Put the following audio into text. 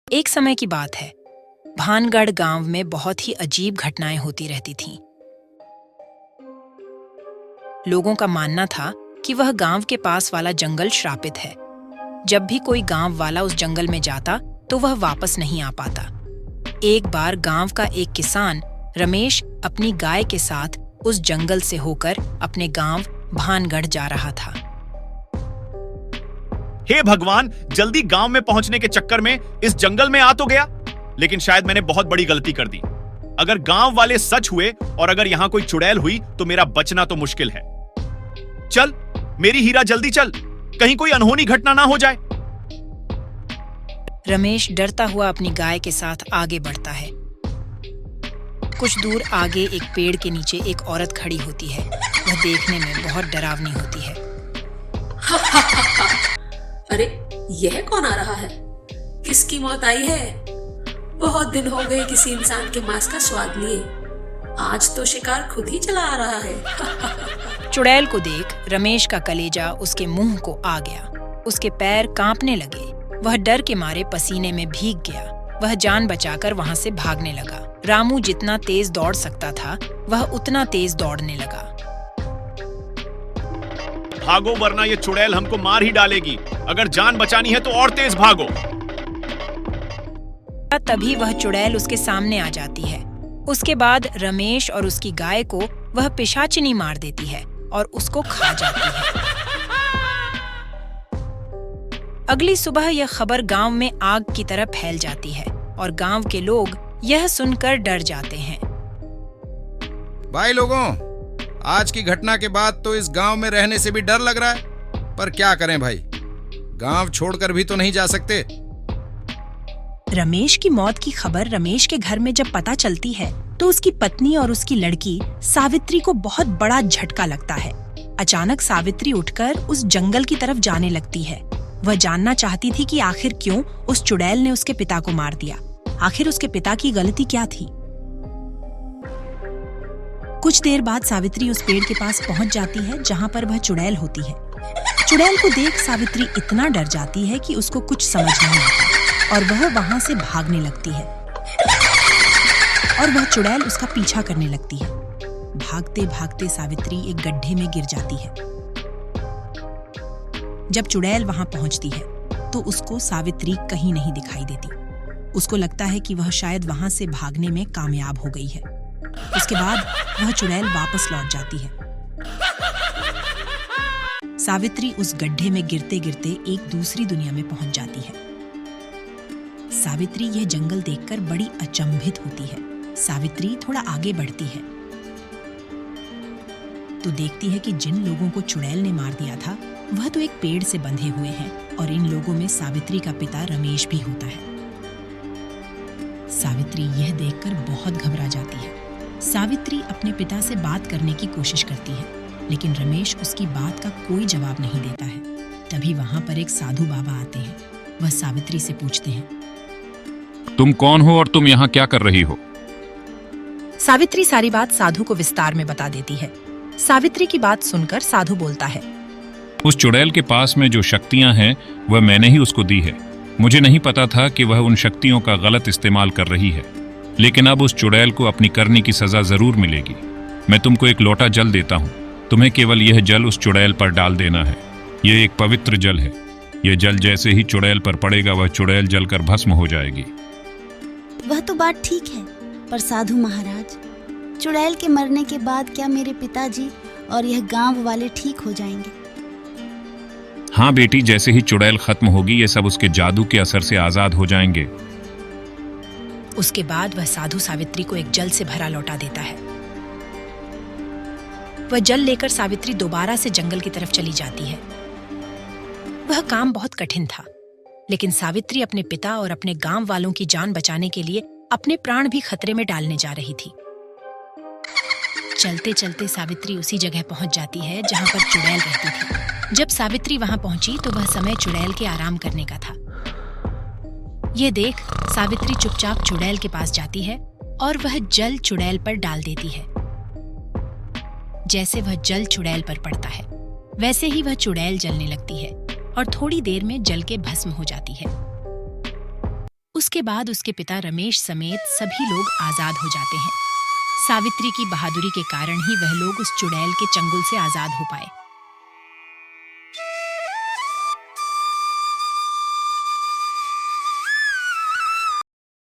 एक समय की बात है। भानगढ़ गांव में बहुत ही अजीब घटनाएं होती रहती थीं। लोगों का मानना था कि वह गांव के पास वाला जंगल श्रापित है। जब भी कोई गांव वाला उस जंगल में जाता तो वह वापस नहीं आ पाता। एक बार गांव का एक किसान रमेश अपनी गाय के साथ उस जंगल से होकर अपने गांव भानगढ़ जा रहा था। हे भगवान, जल्दी गांव में पहुंचने के चक्कर में इस जंगल में आ तो गया, लेकिन शायद मैंने बहुत बड़ी गलती कर दी। अगर गांव वाले सच हुए और अगर यहां कोई चुड़ैल हुई तो मेरा बचना तो मुश्किल है। चल मेरी हीरा, जल्दी चल, कहीं कोई अनहोनी घटना ना हो जाए। रमेश डरता हुआ अपनी गाय के साथ आगे बढ़ता है। कुछ दूर आगे एक पेड़ के नीचे एक औरत खड़ी होती है। वह देखने में बहुत डरावनी होती है। अरे यह कौन आ रहा है? किसकी मौत आई है? बहुत दिन हो गए किसी इंसान के मांस का स्वाद लिए। आज तो शिकार खुद ही चला आ रहा है। चुड़ैल को देख रमेश का कलेजा उसके मुंह को आ गया। उसके पैर कांपने लगे। वह डर के मारे पसीने में भीग गया। वह जान बचाकर वहां से भागने लगा। रामू जितना तेज दौड़ सकता था वह उतना तेज दौड़ने लगा। भागो वरना ये चुड़ैल हमको मार ही डालेगी। अगर जान बचानी है तो और तेज भागो। तभी वह चुड़ैल उसके सामने आ जाती है। उसके बाद रमेश और उसकी गाय को वह पिशाचिनी मार देती है और उसको खा जाती है। अगली सुबह यह खबर गांव में आग की तरह फैल जाती है और गांव के लोग यह सुनकर डर जाते हैं। भाई लोगों, आज की घटना के बाद तो इस गांव में रहने से भी डर लग रहा है, पर क्या करें भाई, गांव छोड़कर भी तो नहीं जा सकते। रमेश की मौत की खबर रमेश के घर में जब पता चलती है तो उसकी पत्नी और उसकी लड़की सावित्री को बहुत बड़ा झटका लगता है। अचानक सावित्री उठकर उस जंगल की तरफ जाने लगती है। वह जानना चाहती थी कि आखिर क्यों उस चुड़ैल ने उसके पिता को मार दिया। आखिर उसके पिता की गलती क्या थी? कुछ देर बाद सावित्री उस पेड़ के पास पहुंच जाती है जहां पर वह चुड़ैल होती है। चुड़ैल को देख सावित्री इतना डर जाती है कि उसको कुछ समझ नहीं आता और वह वहां से भागने लगती है और वह चुड़ैल उसका पीछा करने लगती है। भागते भागते सावित्री एक गड्ढे में गिर जाती है। जब चुड़ैल वहां पहुंचती है तो उसको सावित्री कहीं नहीं दिखाई देती। उसको लगता है कि वह शायद वहां से भागने में कामयाब हो गई है। उसके बाद वह चुड़ैल वापस लौट जाती है। सावित्री उस गड्ढे में गिरते गिरते एक दूसरी दुनिया में पहुंच जाती है। सावित्री यह जंगल देखकर बड़ी अचंभित होती है। सावित्री थोड़ा आगे बढ़ती है तो देखती है कि जिन लोगों को चुड़ैल ने मार दिया था वह तो एक पेड़ से बंधे हुए हैं और इन लोगों में सावित्री का पिता रमेश भी होता है। सावित्री यह देखकर बहुत घबरा जाती है। सावित्री अपने पिता से बात करने की कोशिश करती है, लेकिन रमेश उसकी बात का कोई जवाब नहीं देता है। तभी वहां पर एक साधु बाबा आते हैं। वह सावित्री से पूछते हैं, तुम कौन हो और तुम यहाँ क्या कर रही हो? सावित्री सारी बात साधु को विस्तार में बता देती है। सावित्री की बात सुनकर साधु बोलता है, उस चुड़ैल के पास में जो शक्तियां हैं वह मैंने ही उसको दी है। मुझे नहीं पता था कि वह उन शक्तियों का गलत इस्तेमाल कर रही है, लेकिन अब उस चुड़ैल को अपनी करनी की सजा जरूर मिलेगी। मैं तुमको एक लोटा जल देता हूँ। तुम्हें केवल यह जल उस चुड़ैल पर डाल देना है। यह एक पवित्र जल है। यह जल जैसे ही चुड़ैल पर पड़ेगा वह चुड़ैल जलकर भस्म हो जाएगी। वह तो बात ठीक है, पर साधु महाराज, चुड़ैल के मरने के बाद क्या मेरे पिताजी और यह गांव वाले ठीक हो जाएंगे? हाँ बेटी, जैसे ही चुड़ैल खत्म होगी ये सब उसके जादू के असर से आजाद हो जाएंगे। उसके बाद वह साधु सावित्री को एक जल से भरा लौटा देता है। वह जल लेकर सावित्री दोबारा से जंगल की तरफ चली जाती है। वह काम बहुत कठिन था, लेकिन सावित्री अपने पिता और अपने गांव वालों की जान बचाने के लिए अपने प्राण भी खतरे में डालने जा रही थी। चलते चलते सावित्री उसी जगह पहुंच जाती है जहां पर चुड़ैल रहती थी। जब सावित्री वहां पहुंची तो वह समय चुड़ैल के आराम करने का था। यह देख सावित्री चुपचाप चुड़ैल के पास जाती है और वह जल चुड़ैल पर डाल देती है। जैसे वह जल चुड़ैल पर पड़ता है वैसे ही वह चुड़ैल जलने लगती है और थोड़ी देर में जल के भस्म हो जाती है। उसके बाद उसके पिता रमेश समेत सभी लोग आजाद हो जाते हैं। सावित्री की बहादुरी के कारण ही वह लोग उस चुड़ैल के चंगुल से आजाद हो पाए।